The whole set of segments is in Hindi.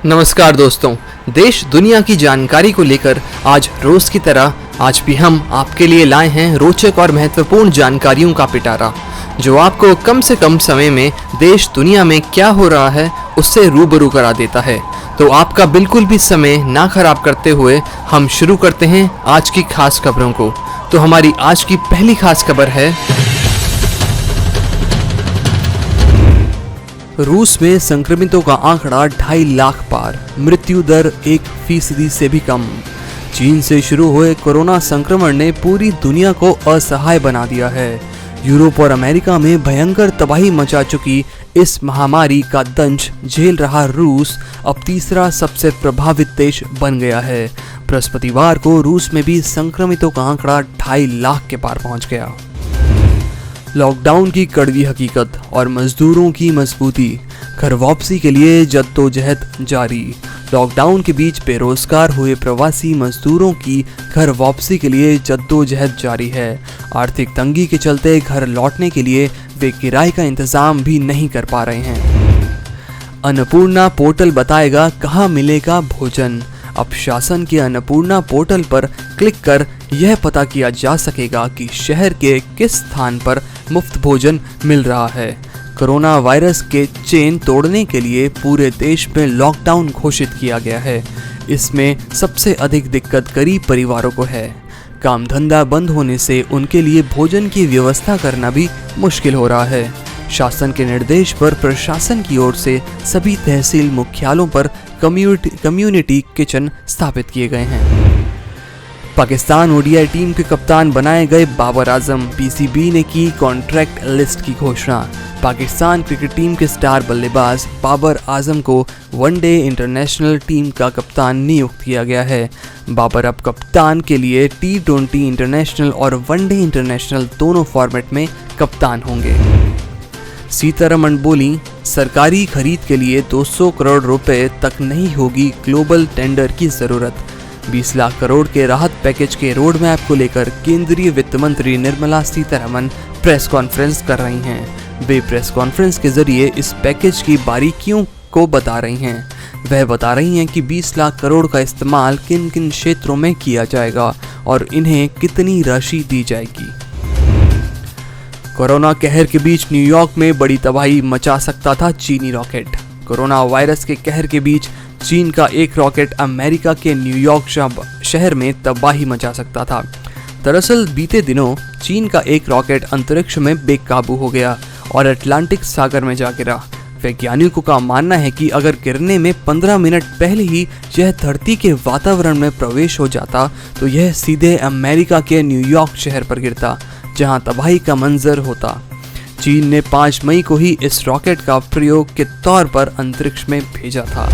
नमस्कार दोस्तों, देश दुनिया की जानकारी को लेकर आज रोज की तरह आज भी हम आपके लिए लाए हैं रोचक और महत्वपूर्ण जानकारियों का पिटारा, जो आपको कम से कम समय में देश दुनिया में क्या हो रहा है उससे रूबरू करा देता है। तो आपका बिल्कुल भी समय ना खराब करते हुए हम शुरू करते हैं आज की खास खबरों को। तो हमारी आज की पहली खास खबर है, रूस में संक्रमितों का आंकड़ा 2.5 लाख पार, मृत्यु दर 1% से भी कम। चीन से शुरू हुए कोरोना संक्रमण ने पूरी दुनिया को असहाय बना दिया है। यूरोप और अमेरिका में भयंकर तबाही मचा चुकी इस महामारी का दंश झेल रहा रूस अब तीसरा सबसे प्रभावित देश बन गया है। बृहस्पतिवार को रूस में भी संक्रमितों का आंकड़ा 2.5 लाख के पार पहुंच गया। लॉकडाउन की कड़वी हकीकत और मजदूरों की मजबूती, घर वापसी के लिए जद्दोजहद जारी। लॉकडाउन के बीच बेरोजगार हुए प्रवासी मजदूरों की घर वापसी के लिए जद्दोजहद जारी है। आर्थिक तंगी के चलते घर लौटने के लिए वे किराए का इंतजाम भी नहीं कर पा रहे हैं। अन्नपूर्णा पोर्टल बताएगा कहाँ मिलेगा भोजन। अब शासन के अन्नपूर्णा पोर्टल पर क्लिक कर यह पता किया जा सकेगा कि शहर के किस स्थान पर मुफ्त भोजन मिल रहा है। कोरोना वायरस के चेन तोड़ने के लिए पूरे देश में लॉकडाउन घोषित किया गया है। इसमें सबसे अधिक दिक्कत गरीब परिवारों को है। काम धंधा बंद होने से उनके लिए भोजन की व्यवस्था करना भी मुश्किल हो रहा है। शासन के निर्देश पर प्रशासन की ओर से सभी तहसील मुख्यालयों पर कम्युनिटी किचन स्थापित किए गए हैं। पाकिस्तान ओडीआई टीम के कप्तान बनाए गए बाबर आजम, पीसीबी ने की कॉन्ट्रैक्ट लिस्ट की घोषणा। पाकिस्तान क्रिकेट टीम के स्टार बल्लेबाज बाबर आजम को वनडे इंटरनेशनल टीम का कप्तान नियुक्त किया गया है। बाबर अब कप्तान के लिए T20 इंटरनेशनल और वनडे इंटरनेशनल दोनों फॉर्मेट में कप्तान होंगे। सीतारमण बोली, सरकारी खरीद के लिए 200 करोड़ रुपए तक नहीं होगी ग्लोबल टेंडर की जरूरत। 20 लाख करोड़ के राहत पैकेज के रोड मैप को लेकर केंद्रीय वित्त मंत्री निर्मला सीतारमण प्रेस कॉन्फ्रेंस कर रही हैं। वे प्रेस कॉन्फ्रेंस के जरिए इस पैकेज की बारीकियों को बता रही हैं। वह बता रही हैं कि 20 लाख करोड़ का इस्तेमाल किन किन क्षेत्रों में किया जाएगा और इन्हें कितनी राशि दी जाएगी। कोरोना कहर के बीच न्यूयॉर्क में बड़ी तबाही मचा सकता था चीनी रॉकेट। कोरोना वायरस के कहर के बीच चीन का एक रॉकेट अमेरिका के न्यूयॉर्क शहर में तबाही मचा सकता था। दरअसल बीते दिनों चीन का एक रॉकेट अंतरिक्ष में बेकाबू हो गया और अटलांटिक सागर में जा गिरा। वैज्ञानिकों का मानना है कि अगर गिरने में 15 मिनट पहले ही यह धरती के वातावरण में प्रवेश हो जाता तो यह सीधे अमेरिका के न्यूयॉर्क शहर पर गिरता, जहां तबाही का मंजर होता। चीन ने 5 मई को ही इस रॉकेट का प्रयोग के तौर पर अंतरिक्ष में भेजा था।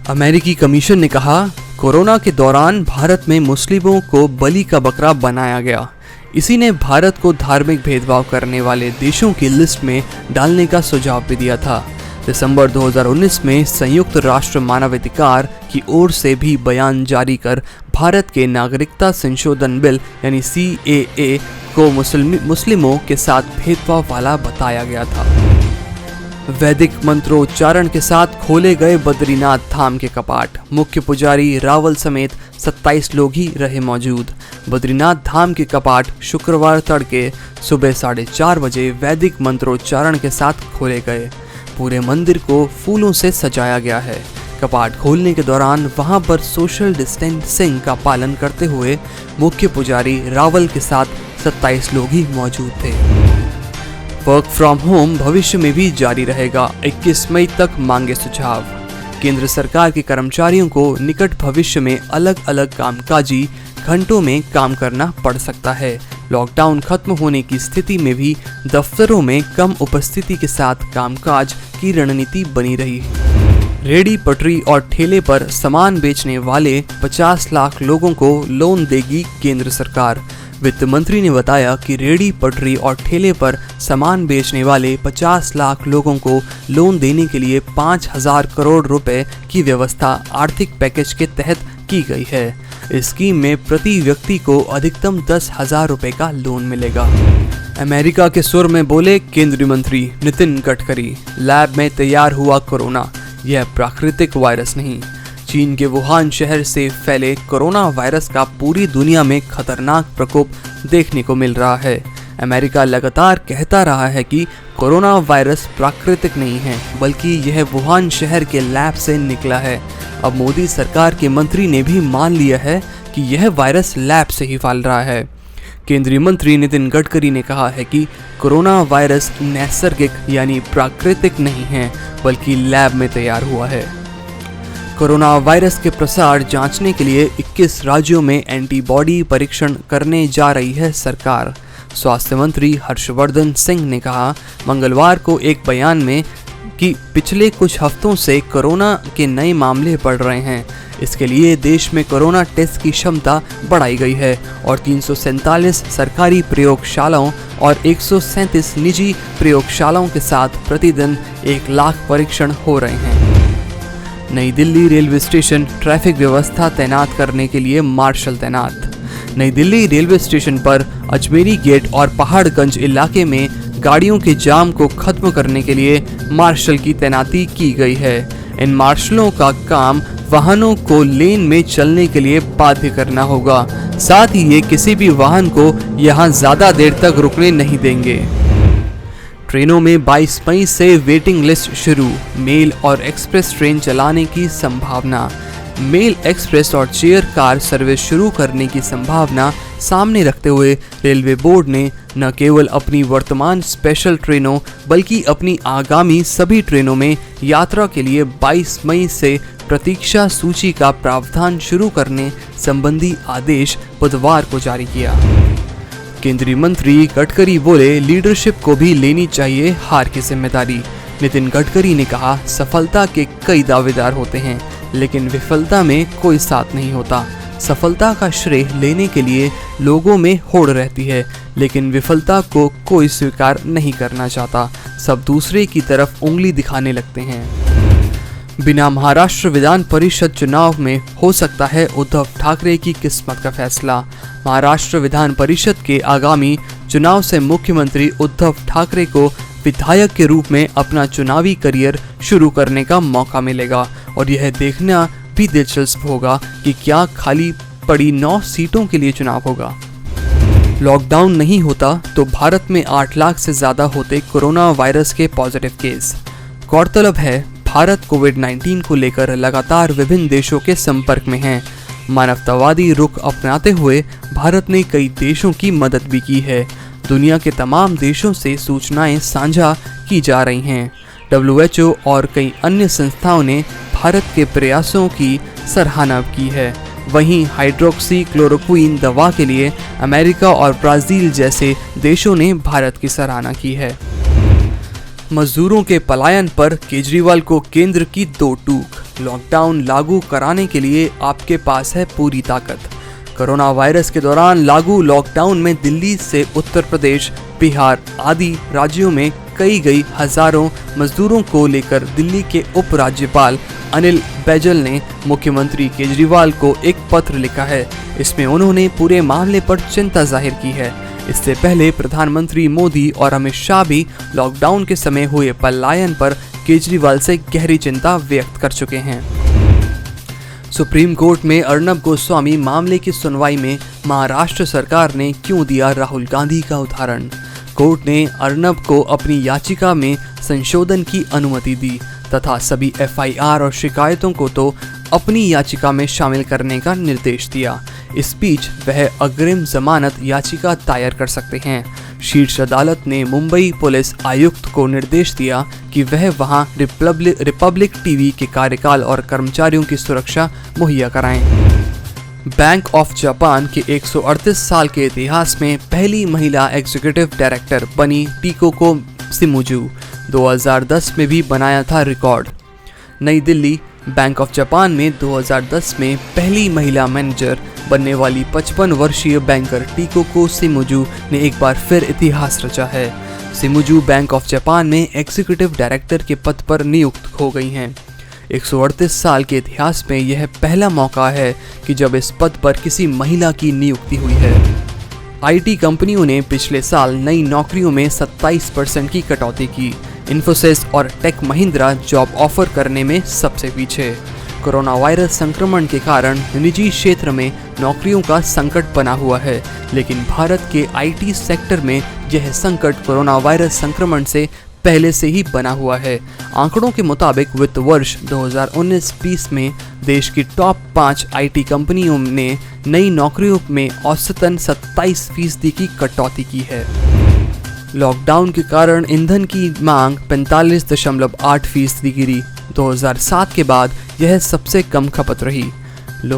अमेरिकी कमीशन ने कहा, कोरोना के दौरान भारत में मुस्लिमों को बलि का बकरा बनाया गया। इसी ने भारत को धार्मिक भेदभाव करने वाले देशों की लिस्ट में डालने का सुझाव भी दिया था। दिसंबर 2019 में संयुक्त राष्ट्र मानवाधिकार की ओर से भी बयान जारी कर भारत के नागरिकता संशोधन बिल यानी CAA को मुस्लिमों के साथ भेदभाव वाला बताया गया था। वैदिक मंत्रोच्चारण के साथ खोले गए बद्रीनाथ धाम के कपाट। मुख्य पुजारी रावल समेत 27 लोग ही रहे मौजूद। बद्रीनाथ धाम के कपाट शुक्रवार तड़के सुबह 4:30 बजे वैदिक मंत्रोच्चारण के साथ खोले गए। पूरे मंदिर को फूलों से सजाया गया है। कपाट खोलने के दौरान वहां पर सोशल डिस्टेंसिंग का पालन करते हुए मुख्य पुजारी रावल के साथ 27 लोग ही मौजूद थे। वर्क फ्रॉम होम भविष्य में भी जारी रहेगा, 21 मई तक मांगे सुझाव। केंद्र सरकार के कर्मचारियों को निकट भविष्य में अलग अलग कामकाजी घंटों में काम करना पड़ सकता है। लॉकडाउन खत्म होने की स्थिति में भी दफ्तरों में कम उपस्थिति के साथ कामकाज की रणनीति बनी रही। रेहड़ी पटरी और ठेले पर सामान बेचने वाले 50 लाख लोगों को लोन देगी केंद्र सरकार। वित्त मंत्री ने बताया कि रेहड़ी पटरी और ठेले पर सामान बेचने वाले 50 लाख लोगों को लोन देने के लिए 5,000 करोड़ रुपए की व्यवस्था आर्थिक पैकेज के तहत की गई है। इस स्कीम में प्रति व्यक्ति को अधिकतम 10,000 रुपए का लोन मिलेगा। अमेरिका के सुर में बोले केंद्रीय मंत्री नितिन गडकरी, लैब में तैयार हुआ कोरोना, यह प्राकृतिक वायरस नहीं। चीन के वुहान शहर से फैले कोरोना वायरस का पूरी दुनिया में खतरनाक प्रकोप देखने को मिल रहा है। अमेरिका लगातार कहता रहा है कि कोरोना वायरस प्राकृतिक नहीं है, बल्कि यह वुहान शहर के लैब से निकला है। अब मोदी सरकार के मंत्री ने भी मान लिया है कि यह वायरस लैब से ही फैल रहा है। केंद्रीय मंत्री नितिन गडकरी ने कहा है कि कोरोना वायरस नैसर्गिक यानी प्राकृतिक नहीं है, बल्कि लैब में तैयार हुआ है। कोरोना वायरस के प्रसार जांचने के लिए 21 राज्यों में एंटीबॉडी परीक्षण करने जा रही है सरकार। स्वास्थ्य मंत्री हर्षवर्धन सिंह ने कहा मंगलवार को एक बयान में कि पिछले कुछ हफ्तों से कोरोना के नए मामले बढ़ रहे हैं। इसके लिए देश में कोरोना टेस्ट की क्षमता बढ़ाई गई है और 347 सरकारी प्रयोगशालाओं और 137 निजी प्रयोगशालाओं के साथ प्रतिदिन 1 लाख परीक्षण हो रहे हैं। नई दिल्ली रेलवे स्टेशन ट्रैफिक व्यवस्था तैनात करने के लिए मार्शल तैनात। नई दिल्ली रेलवे स्टेशन पर अजमेरी गेट और पहाड़गंज इलाके में गाड़ियों के जाम को खत्म करने के लिए मार्शल की तैनाती की गई है। इन मार्शलों का काम वाहनों को लेन में चलने के लिए बाध्य करना होगा। साथ ही ये किसी भी वाहन को यहाँ ज्यादा देर तक रुकने नहीं देंगे। ट्रेनों में 22 मई से वेटिंग लिस्ट शुरू। मेल और एक्सप्रेस ट्रेन चलाने की संभावना। मेल, एक्सप्रेस और चेयर कार सर्विस शुरू करने की संभावना सामने रखते हुए रेलवे बोर्ड ने न केवल अपनी वर्तमान स्पेशल ट्रेनों बल्कि अपनी आगामी सभी ट्रेनों में यात्रा के लिए 22 मई से प्रतीक्षा सूची का प्रावधान शुरू करने संबंधी आदेश बुधवार को जारी किया। केंद्रीय मंत्री गडकरी बोले लीडरशिप को भी लेनी चाहिए हार की जिम्मेदारी। नितिन गडकरी ने कहा सफलता के कई दावेदार होते हैं, लेकिन विफलता में कोई साथ नहीं होता। सफलता का श्रेय लेने के लिए लोगों में होड़ रहती है, लेकिन विफलता को कोई स्वीकार नहीं करना चाहता। सब दूसरे की तरफ उंगली दिखाने लगते हैं। बिना महाराष्ट्र विधान परिषद चुनाव में हो सकता है उद्धव ठाकरे की किस्मत का फैसला। महाराष्ट्र विधान परिषद के आगामी चुनाव से मुख्यमंत्री उद्धव ठाकरे को विधायक के रूप में अपना चुनावी करियर शुरू करने का मौका मिलेगा और यह देखना भी दिलचस्प होगा कि क्या खाली पड़ी 9 सीटों के लिए चुनाव होगा। लॉकडाउन नहीं होता तो भारत में 8 लाख से ज्यादा होते कोरोना वायरस के पॉजिटिव केस। गौरतलब है भारत कोविड-19 को लेकर लगातार विभिन्न देशों के संपर्क में है। मानवतावादी रुख अपनाते हुए भारत ने कई देशों की मदद भी की है। दुनिया के तमाम देशों से सूचनाएं साझा की जा रही हैं। WHO और कई अन्य संस्थाओं ने भारत के प्रयासों की सराहना की है। वहीं हाइड्रोक्सी क्लोरोक्विन दवा के लिए अमेरिका और ब्राजील जैसे देशों ने भारत की सराहना की है। मजदूरों के पलायन पर केजरीवाल को केंद्र की 2 टूक। लॉकडाउन लागू कराने के लिए आपके पास है पूरी ताकत। कोरोना वायरस के दौरान लागू लॉकडाउन में दिल्ली से उत्तर प्रदेश, बिहार आदि राज्यों में कई हजारों मजदूरों को लेकर दिल्ली के उपराज्यपाल अनिल बैजल ने मुख्यमंत्री केजरीवाल को एक पत्र लिखा है। इसमें उन्होंने पूरे मामले पर चिंता जाहिर की है। इससे पहले प्रधानमंत्री मोदी और अमित शाह भी लॉकडाउन के समय हुए पलायन पर केजरीवाल से गहरी चिंता व्यक्त कर चुके हैं। सुप्रीम कोर्ट में अर्नब गोस्वामी मामले की सुनवाई में महाराष्ट्र सरकार ने क्यों दिया राहुल गांधी का उदाहरण। कोर्ट ने अर्नब को अपनी याचिका में संशोधन की अनुमति दी तथा सभी FIR और शिकायतों को तो अपनी याचिका में शामिल करने का निर्देश दिया। इस बीच वह अग्रिम जमानत याचिका दायर कर सकते हैं। शीर्ष अदालत ने मुंबई पुलिस आयुक्त को निर्देश दिया कि वह वहां रिपब्लिक टीवी के कार्यकाल और कर्मचारियों की सुरक्षा मुहैया कराएं। बैंक ऑफ जापान के 138 साल के इतिहास में पहली महिला एग्जीक्यूटिव डायरेक्टर बनी टीकोको शिमुजू। 2010 में भी बनाया था रिकॉर्ड। नई दिल्ली, बैंक ऑफ जापान में 2010 में पहली महिला मैनेजर बनने वाली 55 वर्षीय बैंकर टीकोको शिमुजू ने एक बार फिर इतिहास रचा है। शिमुजू बैंक ऑफ जापान में एग्जीक्यूटिव डायरेक्टर के पद पर नियुक्त हो गई हैं। 138 साल के इतिहास में यह पहला मौका है कि जब इस पद पर किसी महिला की नियुक्ति हुई है। IT कंपनियों ने पिछले साल नई नौकरियों में 27% की कटौती की। इन्फोसिस और टेक महिंद्रा जॉब ऑफर करने में सबसे पीछे। कोरोना वायरस संक्रमण के कारण निजी क्षेत्र में नौकरियों का संकट बना हुआ है, लेकिन भारत के आईटी सेक्टर में यह संकट कोरोना वायरस संक्रमण से पहले से ही बना हुआ है। आंकड़ों के मुताबिक वित्त वर्ष 2019-20 में देश की टॉप 5 आईटी कंपनियों ने नई नौकरियों में औसतन 27% की कटौती की है। लॉकडाउन के कारण ईंधन की मांग 45.8% गिरी। 2007 के बाद यह सबसे कम खपत रही।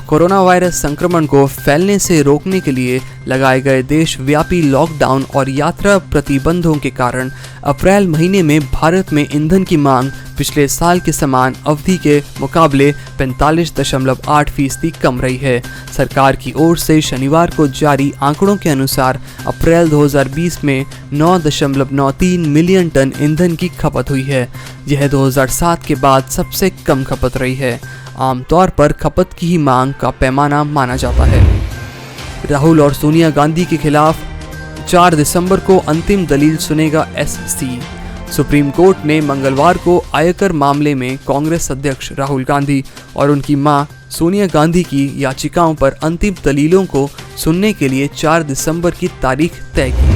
कोरोना वायरस संक्रमण को फैलने से रोकने के लिए लगाए गए देशव्यापी लॉकडाउन और यात्रा प्रतिबंधों के कारण अप्रैल महीने में भारत में ईंधन की मांग पिछले साल के समान अवधि के मुकाबले 45.8% कम रही है। सरकार की ओर से शनिवार को जारी आंकड़ों के अनुसार अप्रैल 2020 में 9.93 मिलियन टन ईंधन की खपत हुई है। यह 2007 के बाद सबसे कम खपत रही है। आमतौर पर खपत की ही मांग का पैमाना माना जाता है। राहुल और सोनिया गांधी के खिलाफ 4 दिसंबर को अंतिम दलील सुनेगा एससी। सुप्रीम कोर्ट ने मंगलवार को आयकर मामले में कांग्रेस अध्यक्ष राहुल गांधी और उनकी मां सोनिया गांधी की याचिकाओं पर अंतिम दलीलों को सुनने के लिए 4 दिसंबर की तारीख तय की।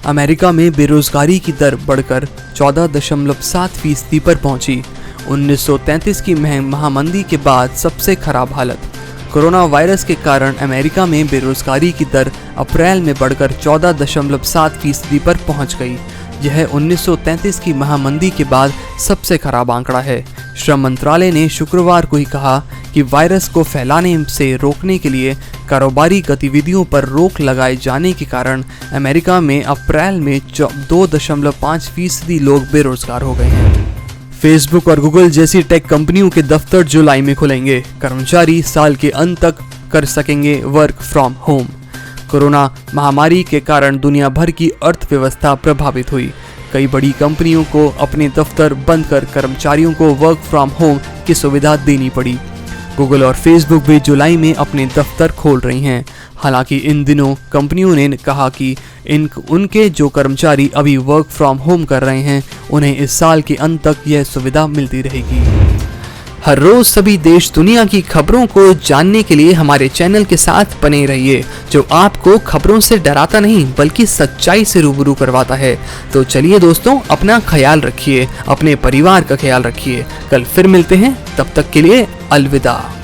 अमेरिका में बेरोजगारी की दर बढ़कर 14.7% पर पहुंची। 1933 की महामंदी के बाद सबसे खराब हालत। कोरोना वायरस के कारण अमेरिका में बेरोजगारी की दर अप्रैल में बढ़कर 14.7% पर पहुंच गई। यह 1933 की महामंदी के बाद सबसे खराब आंकड़ा है। श्रम मंत्रालय ने शुक्रवार को ही कहा कि वायरस को फैलाने से रोकने के लिए कारोबारी गतिविधियों पर रोक लगाए जाने के कारण अमेरिका में अप्रैल में 2.5% लोग बेरोजगार हो गए हैं। फेसबुक और गूगल जैसी टेक कंपनियों के दफ्तर जुलाई में खुलेंगे। कर्मचारी साल के अंत तक कर सकेंगे वर्क फ्रॉम होम। कोरोना महामारी के कारण दुनिया भर की अर्थव्यवस्था प्रभावित हुई। कई बड़ी कंपनियों को अपने दफ्तर बंद कर कर्मचारियों को वर्क फ्रॉम होम की सुविधा देनी पड़ी। गूगल और फेसबुक भी जुलाई में अपने दफ्तर खोल रही हैं। हालांकि इन दिनों कंपनियों ने कहा कि उनके जो कर्मचारी अभी वर्क फ्रॉम होम कर रहे हैं उन्हें इस साल के अंत तक यह सुविधा मिलती रहेगी। हर रोज सभी देश दुनिया की खबरों को जानने के लिए हमारे चैनल के साथ बने रहिए, जो आपको खबरों से डराता नहीं बल्कि सच्चाई से रूबरू करवाता है। तो चलिए दोस्तों, अपना ख्याल रखिए, अपने परिवार का ख्याल रखिए। कल फिर मिलते हैं, तब तक के लिए अलविदा।